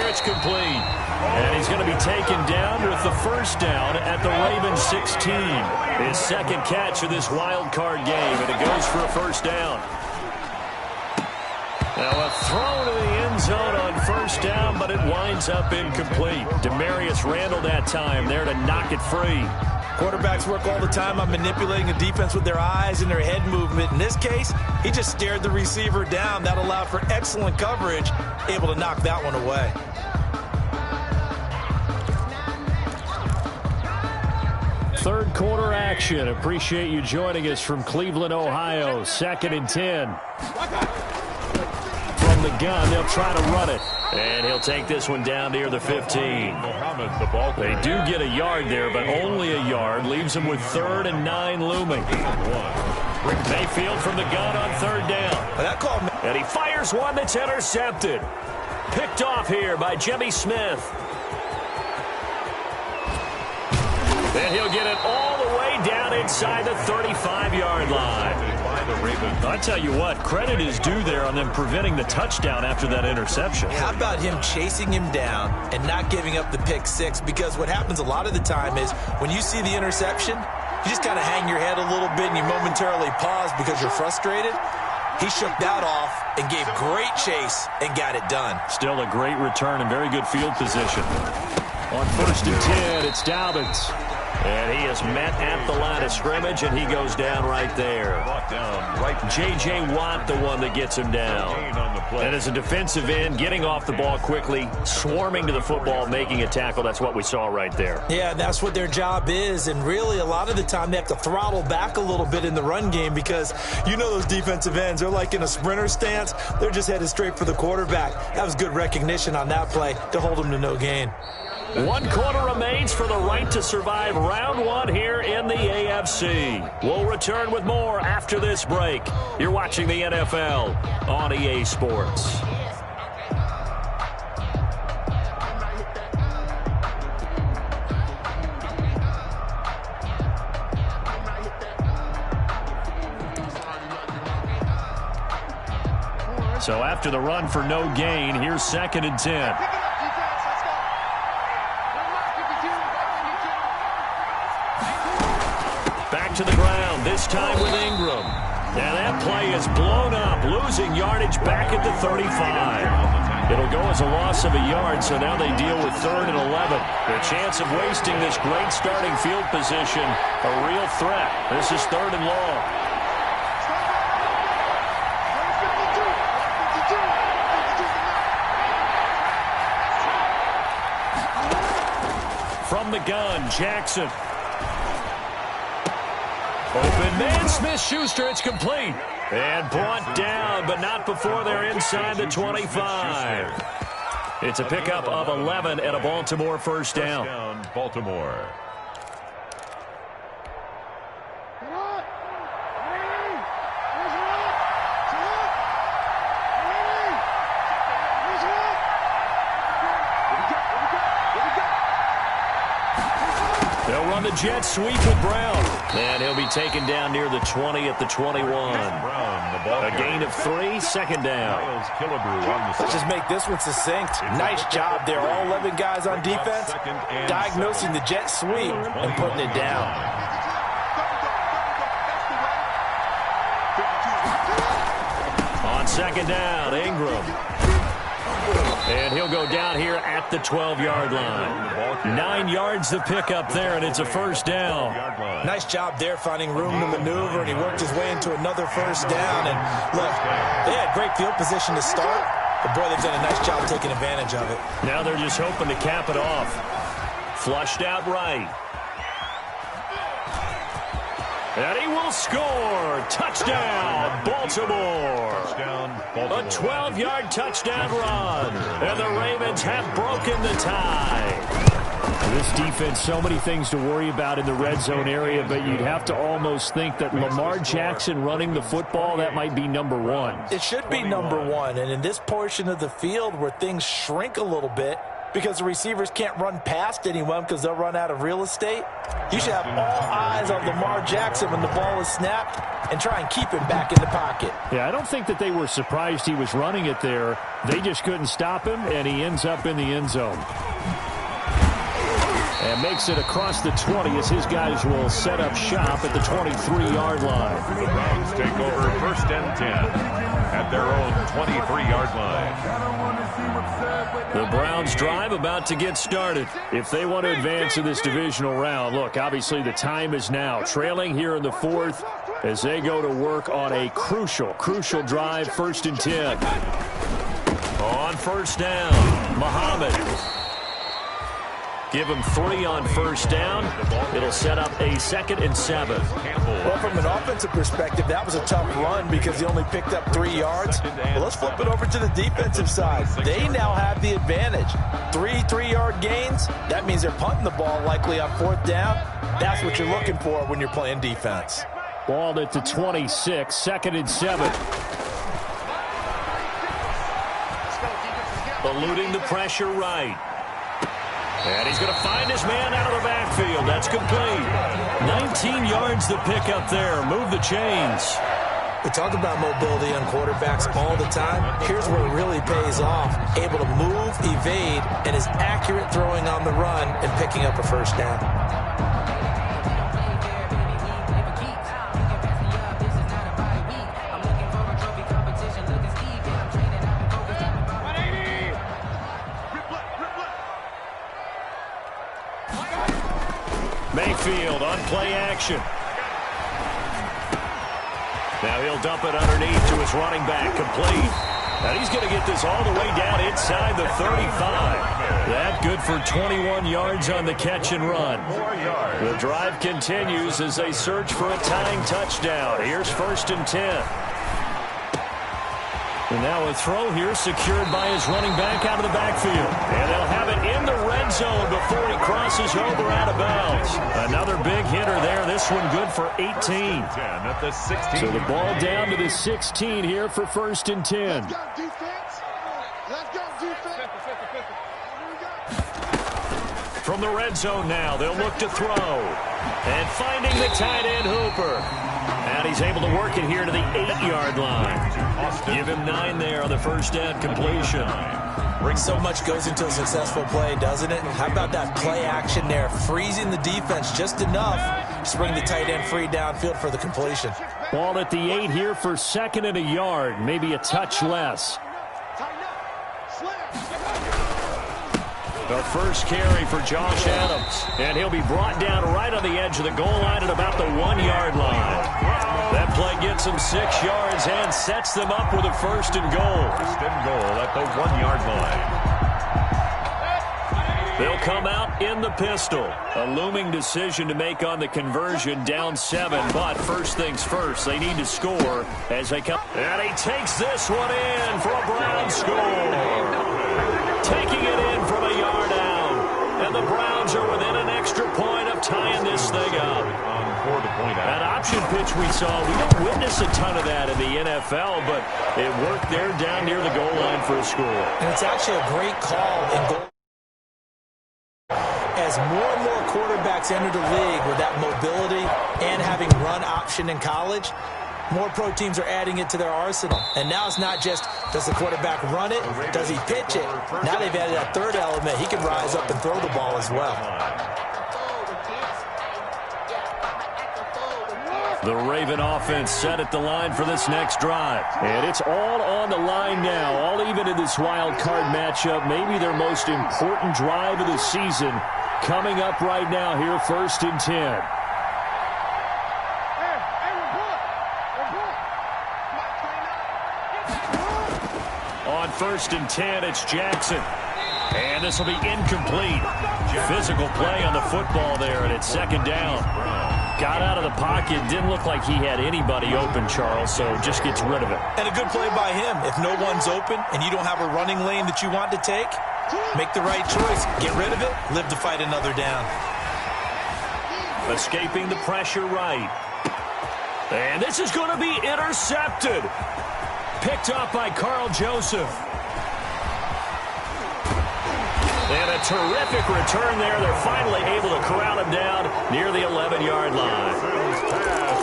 it's complete. And he's going to be taken down with the first down at the Ravens 16. His second catch of this wild card game, and it goes for a first down. Now a throw to the end zone on first down, but it winds up incomplete. Demarius Randall that time there to knock it free. Quarterbacks work all the time on manipulating a defense with their eyes and their head movement. In this case, he just stared the receiver down. That allowed for excellent coverage, able to knock that one away. Third quarter action. Appreciate you joining us from Cleveland, Ohio. 2nd and 10. From the gun, they'll try to run it. And he'll take this one down near the 15. They do get a yard there, but only a yard. Leaves them with 3rd and 9 looming. Mayfield from the gun on 3rd down. And he fires one that's intercepted. Picked off here by Jimmy Smith. And he'll get it all the way down inside the 35-yard line. I tell you what, credit is due there on them preventing the touchdown after that interception. How about him chasing him down and not giving up the pick six? Because what happens a lot of the time is when you see the interception, you just kind of hang your head a little bit and you momentarily pause because you're frustrated. He shook that off and gave great chase and got it done. Still a great return and very good field position. On 1st and 10, it's Dobbins. And he is met at the line of scrimmage, and he goes down right there. J.J. Watt, the one that gets him down. And as a defensive end, getting off the ball quickly, swarming to the football, making a tackle, that's what we saw right there. Yeah, that's what their job is, and really a lot of the time they have to throttle back a little bit in the run game because you know those defensive ends, they're like in a sprinter stance. They're just headed straight for the quarterback. That was good recognition on that play to hold him to no gain. 1 quarter remains for the right to survive round 1 here in the AFC. We'll return with more after this break. You're watching the NFL on EA Sports. So after the run for no gain, here's 2nd and 10. To the ground, this time with Ingram. And that play is blown up, losing yardage back at the 35. It'll go as a loss of a yard, so now they deal with 3rd and 11. The chance of wasting this great starting field position, a real threat. This is 3rd and long. From the gun, Jackson. Open man, Smith-Schuster, it's complete. And brought down, but not before they're inside the 25. It's a pickup of 11 and a Baltimore first down. Baltimore. They'll run the jet sweep with Brown. And he'll be taken down near the 20 at the 21. A gain of 3, 2nd down. Let's just make this one succinct. Nice job there. All 11 guys on defense diagnosing the jet sweep and putting it down. On 2nd down, Ingram. And he'll go down here at the 12-yard line. 9 yards to pick up there, and it's a first down. Nice job there finding room to maneuver, and he worked his way into another first down. And look, they had great field position to start, but boy, they've done a nice job taking advantage of it. Now they're just hoping to cap it off. Flushed out right. And he will score. Touchdown, Baltimore. A 12-yard touchdown run. And the Ravens have broken the tie. This defense, so many things to worry about in the red zone area, but you'd have to almost think that Lamar Jackson running the football, that might be number 1. It should be number 1, and in this portion of the field where things shrink a little bit, because the receivers can't run past anyone because they'll run out of real estate. You should have all eyes on Lamar Jackson when the ball is snapped and try and keep him back in the pocket. Yeah, I don't think that they were surprised he was running it there. They just couldn't stop him, and he ends up in the end zone. And makes it across the 20 as his guys will set up shop at the 23-yard line. The Browns take over 1st and 10 at their own 23-yard line. The Browns drive about to get started. If they want to advance in this divisional round, look, obviously the time is now. Trailing here in the 4th as they go to work on a crucial drive, 1st and 10. On 1st down, Muhammad. Give him 3 on 1st down. It'll set up a 2nd and 7. Well, from an offensive perspective, that was a tough run because he only picked up 3 yards. Well, let's flip it over to the defensive side. They now have the advantage. 3 3-yard gains. That means they're punting the ball likely on 4th down. That's what you're looking for when you're playing defense. Ball at the 26, 2nd and 7. Eluding the pressure right. And he's going to find his man out of the backfield. That's complete. 19 yards to pick up there. Move the chains. We talk about mobility on quarterbacks all the time. Here's where it really pays off. Able to move, evade, and is accurate throwing on the run and picking up a 1st down. Mayfield on play action. Now he'll dump it underneath to his running back, complete. And he's going to get this all the way down inside the 35. That good for 21 yards on the catch and run. The drive continues as they search for a tying touchdown. Here's 1st and 10. And now a throw here secured by his running back out of the backfield. And they'll have it in the red zone before he crosses over out of bounds. Another big hitter there. This one good for 18. So the ball down to the 16 here for 1st and 10. Let's go, defense. Let's go, defense. From the red zone now, they'll look to throw. And finding the tight end Hooper. And he's able to work it here to the 8-yard line. Give him 9 there on the 1st down completion. So much goes into a successful play, doesn't it? How about that play action there? Freezing the defense just enough to bring the tight end free downfield for the completion. Ball at the 8 here for 2nd and a yard. Maybe a touch less. The first carry for Josh Adams. And he'll be brought down right on the edge of the goal line at about the 1-yard line. That play gets them 6 yards and sets them up with a 1st and goal. 1st and goal at the 1-yard line. They'll come out in the pistol. A looming decision to make on the conversion, down 7. But first things first, they need to score as they come. And he takes this one in for a Brown score. Taking it in from a yard out. And the Browns are within an extra point of tying this thing up. That option pitch we saw, we don't witness a ton of that in the NFL, but it worked there down near the goal line for a score. And it's actually a great call in goal. As more and more quarterbacks enter the league with that mobility and having run option in college, more pro teams are adding it to their arsenal. And now it's not just, does the quarterback run it? Does he pitch it? Now they've added that 3rd element. He can rise up and throw the ball as well. The Raven offense set at the line for this next drive. And it's all on the line now, all even in this wild card matchup. Maybe their most important drive of the season coming up right now here, 1st and 10. On 1st and 10, it's Jackson. And this will be incomplete. Physical play on the football there, and it's 2nd down. Got out of the pocket. Didn't look like he had anybody open, Charles, so just gets rid of it. And a good play by him. If no one's open and you don't have a running lane that you want to take, make the right choice. Get rid of it. Live to fight another down. Escaping the pressure right. And this is going to be intercepted. Picked up by Carl Joseph. And a terrific return there. They're finally able to corral him down near the 11-yard line.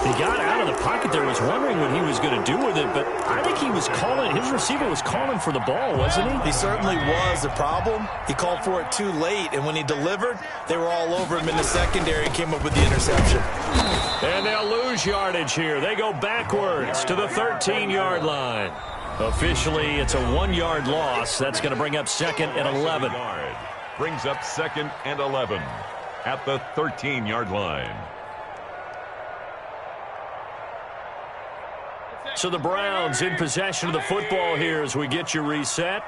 He got out of the pocket there, was wondering what he was going to do with it, but I think he was calling, his receiver was calling for the ball, wasn't he? He certainly was. The problem, he called for it too late, and when he delivered, they were all over him in the secondary and came up with the interception. And they'll lose yardage here. They go backwards to the 13-yard line. Officially, it's a 1-yard loss. That's going to bring up 2nd and 11. Brings up 2nd and 11 at the 13-yard line. So the Browns in possession of the football here as we get you reset.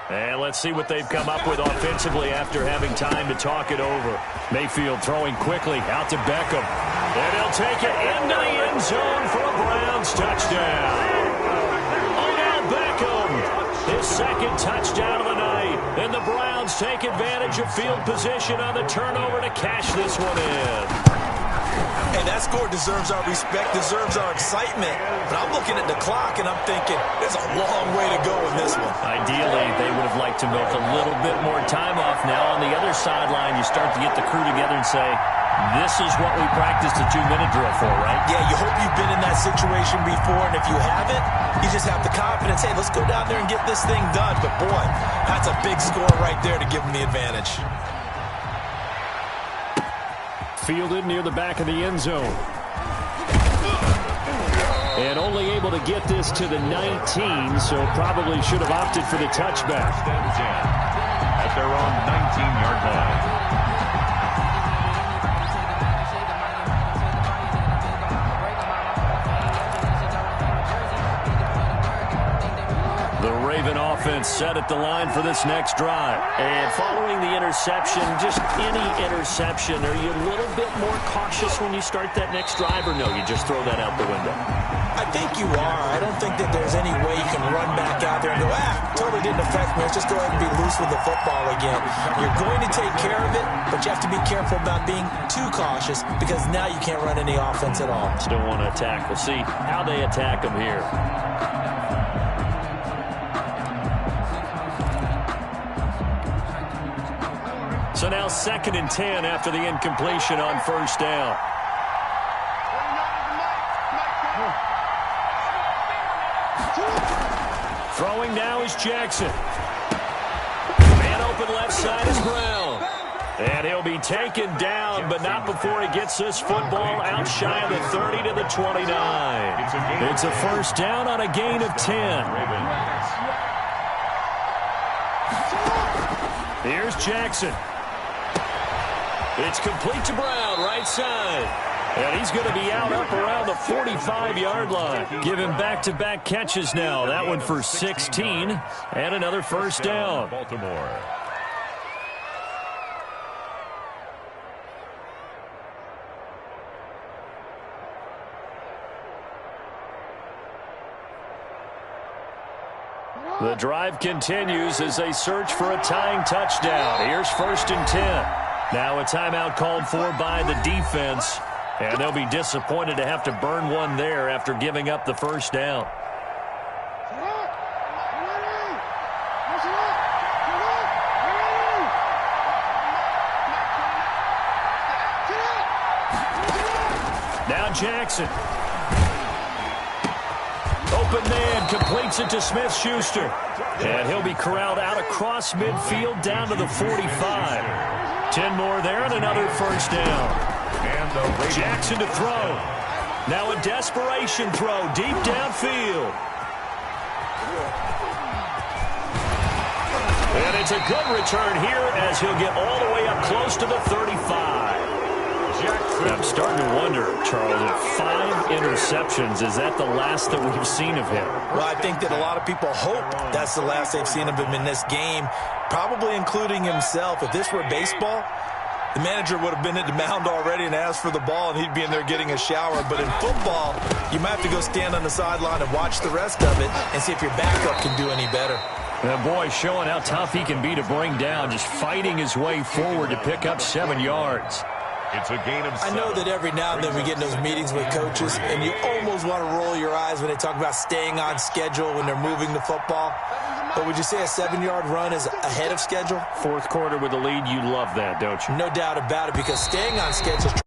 And let's see what they've come up with offensively after having time to talk it over. Mayfield throwing quickly out to Beckham. And he'll take it into the end zone for a Browns touchdown. His 2nd touchdown of the night. And the Browns take advantage of field position on the turnover to cash this one in. And that score deserves our respect, deserves our excitement. But I'm looking at the clock, and I'm thinking, there's a long way to go in this one. Ideally, they would have liked to milk a little bit more time off. Now, on the other sideline, you start to get the crew together and say, this is what we practiced a 2-minute drill for, right? Yeah, you hope you've been in that situation before, and if you haven't, you just have the confidence, hey, let's go down there and get this thing done. But, boy, that's a big score right there to give them the advantage. Fielded near the back of the end zone. And only able to get this to the 19, so probably should have opted for the touchback. At their own 19-yard line. The Raven offense set at the line for this next drive. And following the interception, just any interception, are you a little bit more cautious when you start that next drive, or no, you just throw that out the window? I think you are. I don't think that there's any way you can run back out there and go, totally didn't affect me. Let's just go ahead and be loose with the football again. You're going to take care of it, but you have to be careful about being too cautious because now you can't run any offense at all. Still want to attack. We'll see how they attack them here. So now 2nd and 10 after the incompletion on 1st down. Throwing now is Jackson. Man open left side is Brown. And he'll be taken down, but not before he gets this football out shy of the 30 to the 29. It's a 1st down on a gain of 10. Here's Jackson. It's complete to Brown, right side. And he's going to be out up around the 45-yard line. Give him back-to-back catches now. That one for 16 and another 1st down. Baltimore. The drive continues as they search for a tying touchdown. Here's 1st and 10. Now a timeout called for by the defense. And they'll be disappointed to have to burn one there after giving up the 1st down. Now Jackson. Open man, completes it to Smith-Schuster. And he'll be corralled out across midfield down to the 45. 10 more there and another 1st down. Jackson to throw. Now a desperation throw deep downfield. And it's a good return here as he'll get all the way up close to the 35. I'm starting to wonder, Charles, if 5 interceptions, is that the last that we've seen of him? Well, I think that a lot of people hope that's the last they've seen of him in this game, probably including himself. If this were baseball, the manager would have been at the mound already and asked for the ball, and he'd be in there getting a shower. But in football, you might have to go stand on the sideline and watch the rest of it and see if your backup can do any better. That boy showing how tough he can be to bring down, just fighting his way forward to pick up 7 yards. It's a gain of 7. I know that every now and then we get in those meetings with coaches, and you almost want to roll your eyes when they talk about staying on schedule when they're moving the football. But would you say a 7-yard run is ahead of schedule? Fourth quarter with the lead, you love that, don't you? No doubt about it, because staying on schedule